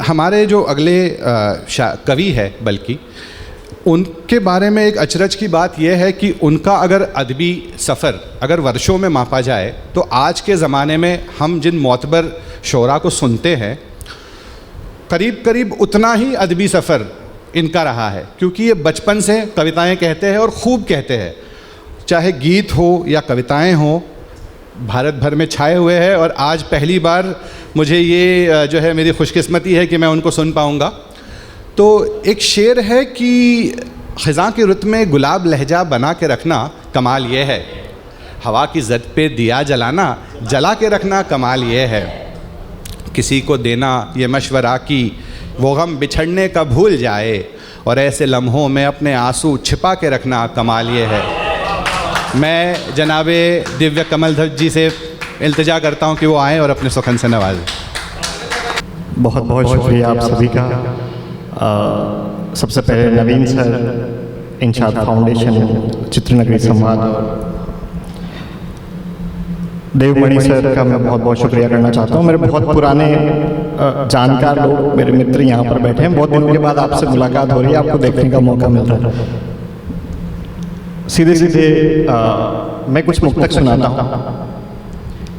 हमारे जो अगले कवि है बल्कि उनके बारे में एक अचरज की बात यह है कि उनका अगर अदबी सफ़र अगर वर्षों में मापा जाए तो आज के ज़माने में हम जिन मोतबर शोरा को सुनते हैं करीब करीब उतना ही अदबी सफ़र इनका रहा है, क्योंकि ये बचपन से कविताएं कहते हैं और खूब कहते हैं, चाहे गीत हो या कविताएं हो, भारत भर में छाए हुए हैं। और आज पहली बार मुझे ये जो है मेरी खुशकिस्मती है कि मैं उनको सुन पाऊँगा। तो एक शेर है कि ख़ज़ां की रुत में गुलाब लहजा बना के रखना कमाल ये है, हवा की ज़द पे दिया जलाना जला के रखना कमाल ये है, किसी को देना ये मशवरा कि वो गम बिछड़ने का भूल जाए और ऐसे लम्हों में अपने आंसू छिपा के रखना कमाल ये है। मैं जनाबे दिव्य कमल ध्वज जी से इल्तिजा करता हूँ कि वो आएँ और अपने सुखन से नवाजें। बहुत बहुत शुक्रिया आप सभी का। सबसे पहले नवीन सर, इंशाद फाउंडेशन, चित्रनगरी संवाद और देवमणि सर का मैं बहुत बहुत शुक्रिया करना चाहता हूँ। मेरे बहुत पुराने जानकार लोग, मेरे मित्र यहाँ पर बैठे हैं। बहुत दिनों के बाद आपसे मुलाकात हो रही है, आपको देखने का मौका मिल रहा है। सीधे सीधे मैं कुछ मुक्तक सुनाता हूँ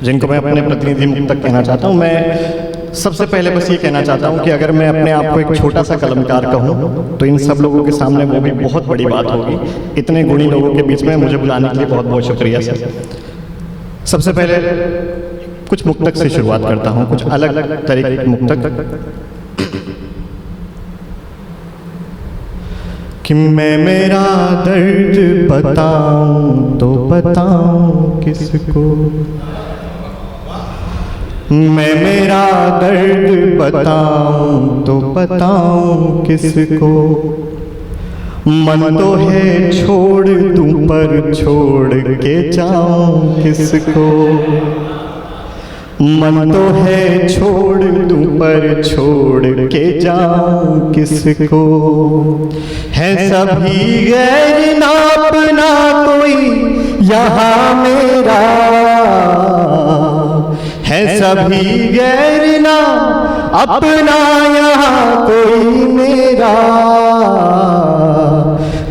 जिनको मैं अपने प्रतिनिधि मुक्तक कहना चाहता हूँ। मैं सबसे पहले बस ये कहना चाहता हूँ कि अगर मैं अपने आप को एक छोटा सा कलमकार कहूँ तो इन सब लोगों के सामने वो भी बहुत बड़ी बात होगी। इतने गुणी लोगों के बीच में मुझे बुलाने के लिए बहुत बहुत शुक्रिया सर। सबसे पहले कुछ मुक्तक से शुरुआत करता हूँ, कुछ अलग तरीके के मुक्तक। कि मैं मेरा दर्द बताऊं तो बताऊं किसको, मैं मेरा दर्द बताऊं तो बताऊं किसको, मन तो है छोड़ दूं पर छोड़ के जाऊं किसको, मन तो है छोड़ दूं पर छोड़ के जाऊं किसको, है सभी गैर ना अपना कोई यहाँ मेरा, है सभी गैर ना अपना यहाँ कोई मेरा,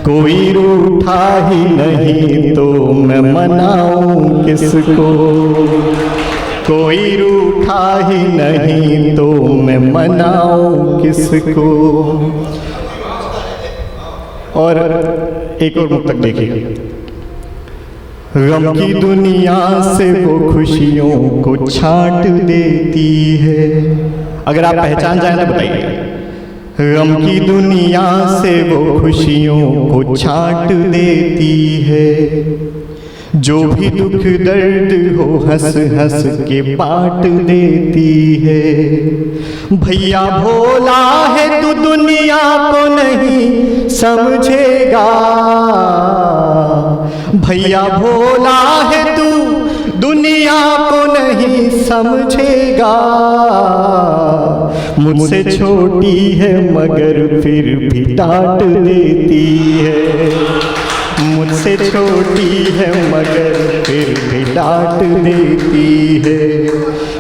कोई रूठा ही नहीं तो मैं मनाऊं किसको, कोई रूठा ही नहीं तो मैं मनाऊं किसको। और एक और मुक्तक देखिए। गम की दुनिया से वो खुशियों को छांट देती है। अगर आप पहचान जाए तो बताइए। गम की दुनिया से वो खुशियों को छांट देती है, जो भी दुख दर्द हो हंस हंस के बांट देती है। भैया भोला है तू दुनिया को नहीं समझेगा, भैया भोला है तू दुनिया को नहीं समझेगा, मुझसे छोटी है मगर फिर भी डांट देती है, मुझसे छोटी है मगर फिर भी डांट देती है,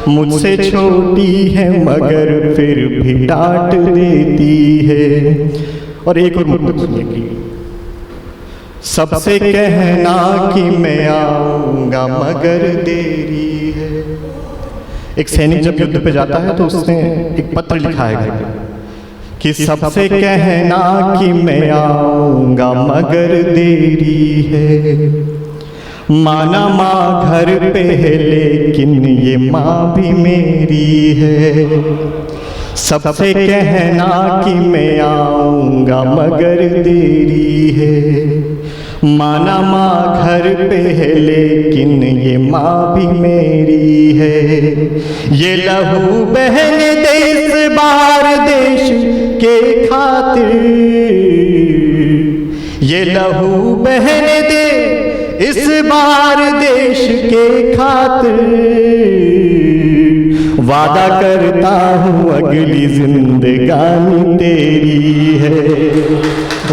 मुझसे छोटी है मगर फिर भी डांट देती है। और एक और मुक्तक सुनिए। सबसे कहना कि मैं आऊँगा मगर देरी है। एक सैनिक जब युद्ध पे जाता है तो उसने एक पत्र लिखा है कि सबसे कहना कि मैं आऊँगा मगर देरी है, माना माँ घर पे है लेकिन ये माँ भी मेरी है। सबसे कहना कि मैं आऊँगा मगर देरी है, माना माँ घर पे है लेकिन ये माँ भी मेरी है। ये लहू बहने दे इस बार देश के खातिर, ये लहू बहने दे इस बार देश के खातिर, वादा करता हूँ अगली जिंदगानी तेरी है,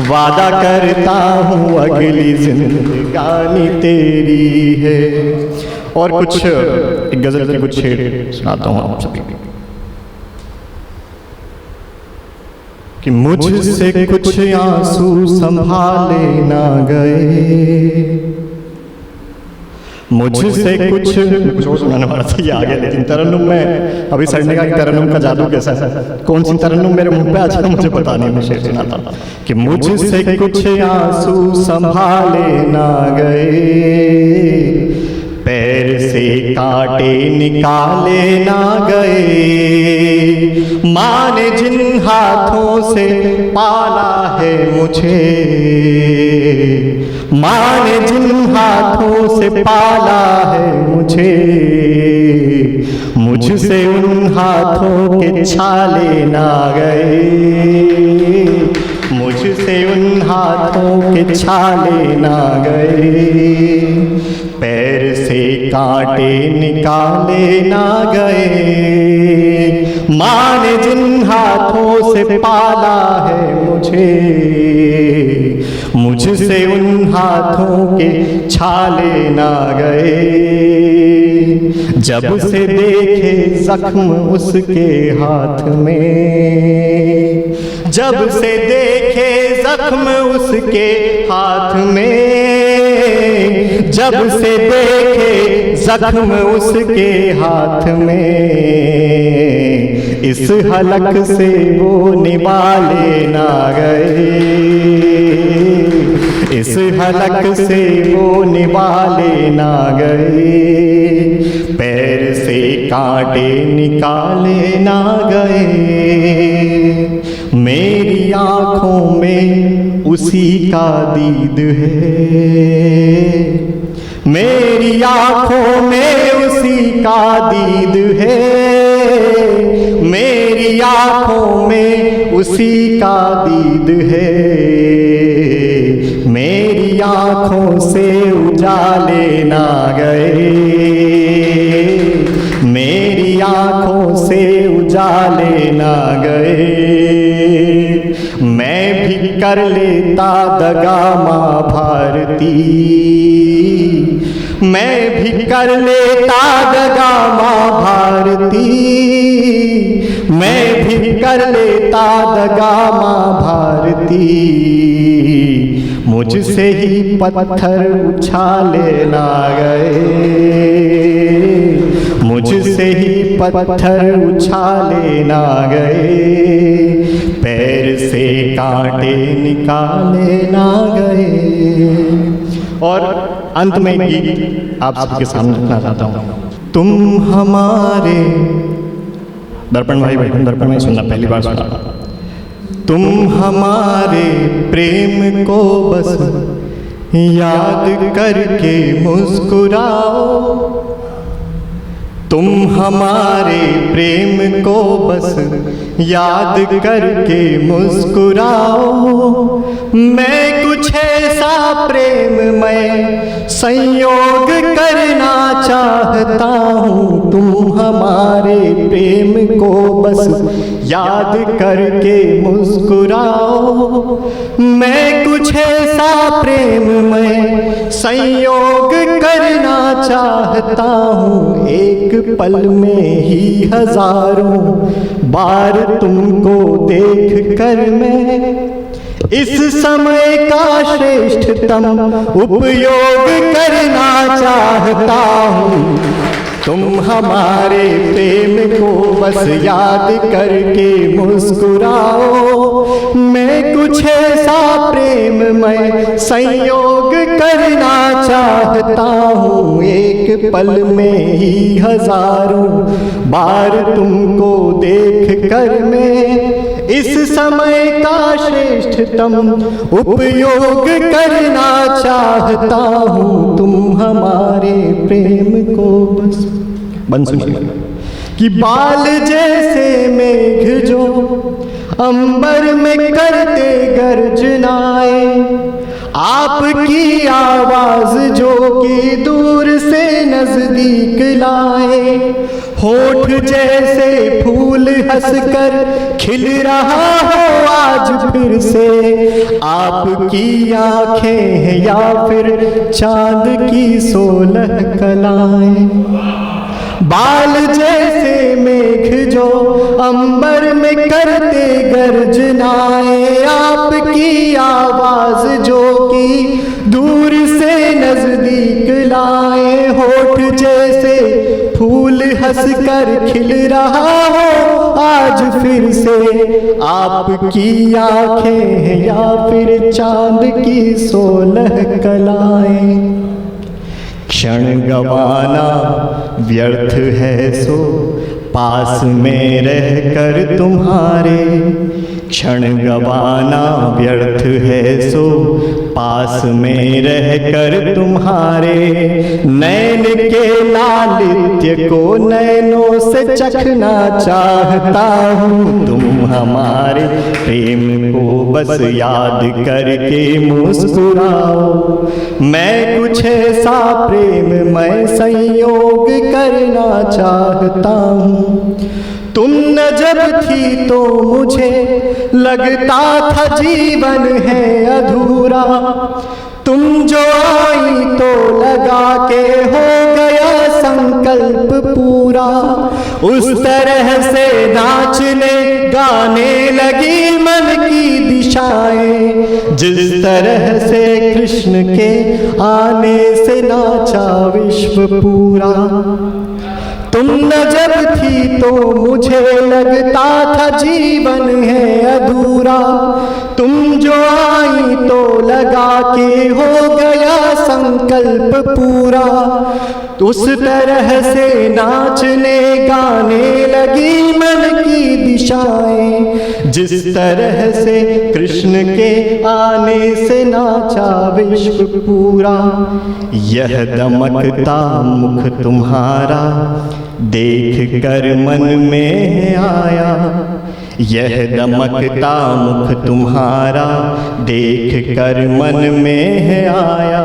वादा करता हूँ अगली जिंदगानी तेरी है। और कुछ एक गजल के कुछ शेर सुनाता हूँ आप सभी। कि मुझसे कुछ आंसू संभाले ना गए, मुझसे कुछ और सुनाने वाला था, ये आ गया। लेकिन तरन्नुम में अभी सर ने कहा कि तरन्नुम का जादू कैसा है, कौन सी तरन्नुम मेरे मुंह पे आज तक मुझे पता नहीं, मैं शेर सुनाता कि मुझसे कुछ आंसू संभाले ना गए, पैर से कांटे निकाले ना गए, माँ ने जिन हाथों से पाला है मुझे, माँ ने जिन हाथों से पाला है मुझे, मुझसे उन हाथों के छाले ना गए, मुझसे उन हाथों के छाले ना गए, पैर से कांटे निकाले ना गए, माँ ने जिन हाथों से पाला है मुझे, मुझसे उन हाथों के छाले ना गए, जब से देखे जख्म उसके हाथ में, जब से देखे जख्म उसके हाथ में, जब से देखे जख्म उसके हाथ में, इस हलक से वो निवाले ना गए, इस हलक से वो निवाले ना गए, पैर से कांटे निकाले ना गए, मेरी आँखों में उसी का दीद है, मेरी आँखों में उसी का दीद है, मेरी आँखों में उसी का दीद है, मेरी आँखों से उजाले ना गए, मेरी आँखों से उजाले ना गए, मैं भी कर लेता दगा माँ भारती, मैं भी कर लेता दगा माँ भारती, मैं भी कर लेता दगा माँ भारती, मुझसे ही पत्थर उछाले ना गए, मुझसे ही पत्थर उछाले ना गए, पैर से कांटे निकाले ना गए। और अंत में गीत आप सबके सामने रखना चाहता हूँ। तुम हमारे दर्पण भाई दर्पण में सुनना, पहली बार सुना। तुम हमारे प्रेम को बस याद करके मुस्कुराओ, तुम हमारे प्रेम को बस याद करके मुस्कुराओ, मैं कुछ ऐसा प्रेम मैं संयोग करना चाहता हूँ, तुम हमारे प्रेम को बस याद करके मुस्कुराओ, मैं कुछ ऐसा प्रेम मैं संयोग करना चाहता हूँ, एक पल में ही हजारों बार तुमको देख कर मैं इस समय का श्रेष्ठतम उपयोग करना चाहता हूँ, तुम हमारे प्रेम को बस याद करके मुस्कुराओ, मैं कुछ ऐसा प्रेम मैं संयोग करना चाहता हूँ, एक पल में ही हजारों बार तुमको देख कर मैं इस समय का श्रेष्ठतम उपयोग करना चाहता हूँ, तुम हमारे प्रेम को बस बंसुरी कि बाल जैसे मेघ जो अंबर में करते गर्जनाए, आपकी आवाज जो कि दूर से नजदीक लाए, होठ जैसे फूल हंसकर खिल रहा हो आज फिर से, आपकी आंखें हैं या फिर चांद की 16 कलाएं, बाल जैसे मेघ जो अंबर में करते गर्जनाएं आपकी आवाज जो कि दूर से नजदीक लाए, होठ जैसे फूल हंसकर खिल रहा हो आज फिर से आपकी आंखें हैं या फिर चांद की 16 कलाएं। क्षण गवाना व्यर्थ है सो पास में रहकर तुम्हारे, क्षण गवाना व्यर्थ है सो पास में रहकर तुम्हारे। नैन के लालित्य को नैनों से चखना चाहता हूँ, तुम हमारे प्रेम को बस याद करके मुस्कुराओ। मैं कुछ ऐसा प्रेम मैं संयोग करना चाहता हूँ। तुम न जब थी तो मुझे लगता था जीवन है अधूरा, तुम जो आई तो लगा के हो गया संकल्प पूरा। उस तरह से नाचने गाने लगी मन की दिशाएं, जिस तरह से कृष्ण के आने से नाचा विश्व पूरा। तुम न जब थी तो मुझे लगता था जीवन है अधूरा, तुम जो आई तो लगा के हो गया संकल्प पूरा। उस तरह से नाचने गाने लगी मन की दिशाएं, जिस तरह से कृष्ण के आने से नाचा विश्व पूरा। यह दमकता मुख तुम्हारा देख कर मन में आया, यह दमकता मुख तुम्हारा देख कर मन में आया।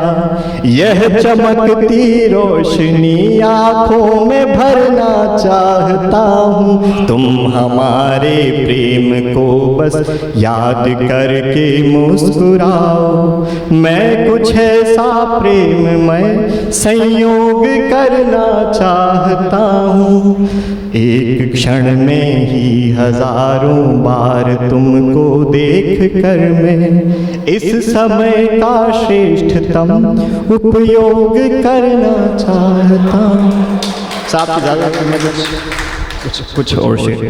यह चमकती रोशनी आँखों में भरना चाहता हूँ, तुम हमारे प्रेम को बस याद करके मुस्कुराओ। मैं कुछ ऐसा प्रेम मैं संयोग करना चाहता हूँ, एक क्षण में ही हजारों बार तुमको देख कर मैं इस समय का श्रेष्ठतम उपयोग करना चाहता हूँ। साथ ही ज़्यादा कुछ और शेर।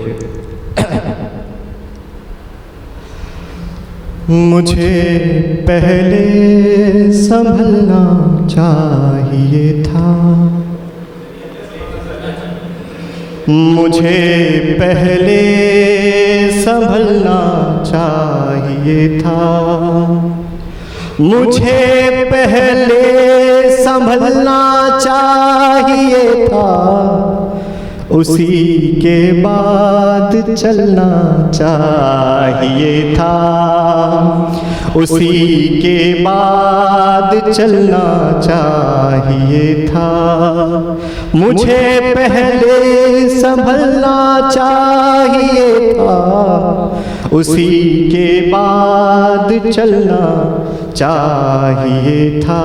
मुझे पहले संभलना चाहिए था, मुझे पहले संभलना चाहिए था, मुझे पहले संभलना चाहिए था, उसी के बाद चलना चाहिए था, उसी के बाद चलना चाहिए था। मुझे पहले संभलना चाहिए था, उसी के बाद चलना चाहिए था।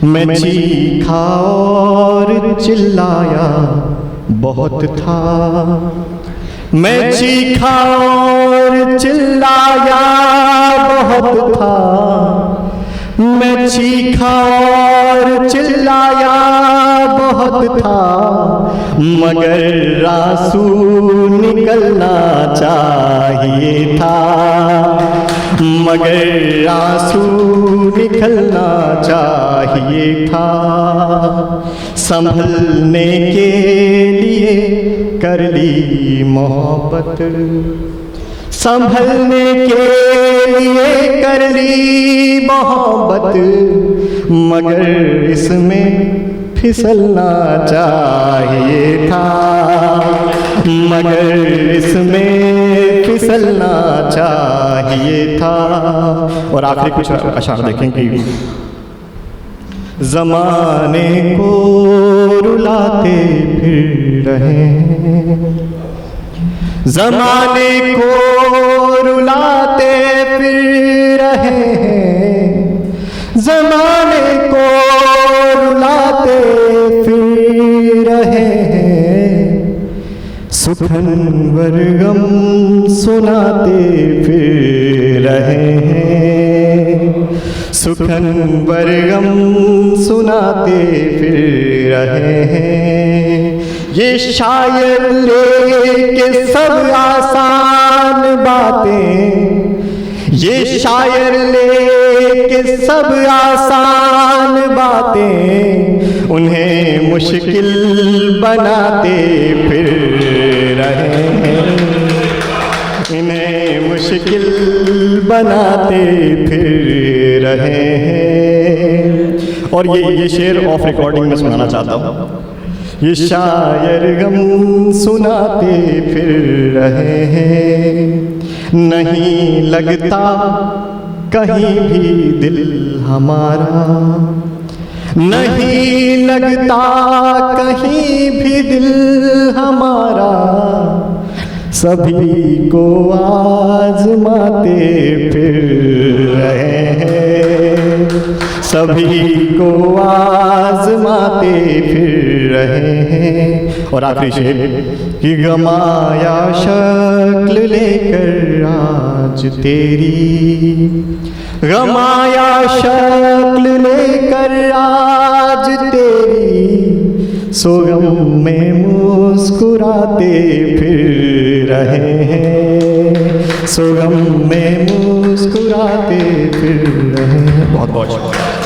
मैं चीखा और चिल्लाया बहुत था, मैं चीखा और चिल्लाया बहुत था, मैं चीखा और चिल्लाया बहुत था, मगर आंसू निकलना चाहिए था, मगर आंसू निकलना चाहिए था। संभलने के लिए कर ली मोहब्बत, संभलने के लिए कर ली मोहब्बत, मगर इसमें फिसलना चाहिए था, मगर इसमें फिसलना चाहिए था। और आखिरी कुछ अशार देखें कि ज़माने को रुलाते फिर रहे, ज़माने को रुलाते फिर रहे हैं, ज़माने को रुलाते फिर रहे हैं, सुखनवर गम सुनाते फिर रहे हैं, सुखनवर गम सुनाते फिर रहे हैं। ये शायर लेके सब आसान बातें, ये शायर लेके सब आसान बातें, उन्हें मुश्किल बनाते फिर रहे हैं, इन्हें मुश्किल बनाते फिर रहे हैं। और ये शेर ऑफ रिकॉर्डिंग में सुनाना चाहता हूँ। ये शायर गम सुनाते फिर रहे हैं, नहीं लगता कहीं भी दिल हमारा, नहीं लगता कहीं भी दिल हमारा, सभी को आजमाते फिर रहे हैं, सभी को आजमाते फिर रहे हैं। और आखिरी शेर कि गमाया शक्ल लेकर आज तेरी, गमाया शक्ल लेकर आज तेरी, सो गम में मुस्कुराते फिर रहे हैं, सो गम में मुस्कुराते फिर रहे हैं। बहुत बहुत शुक्रिया।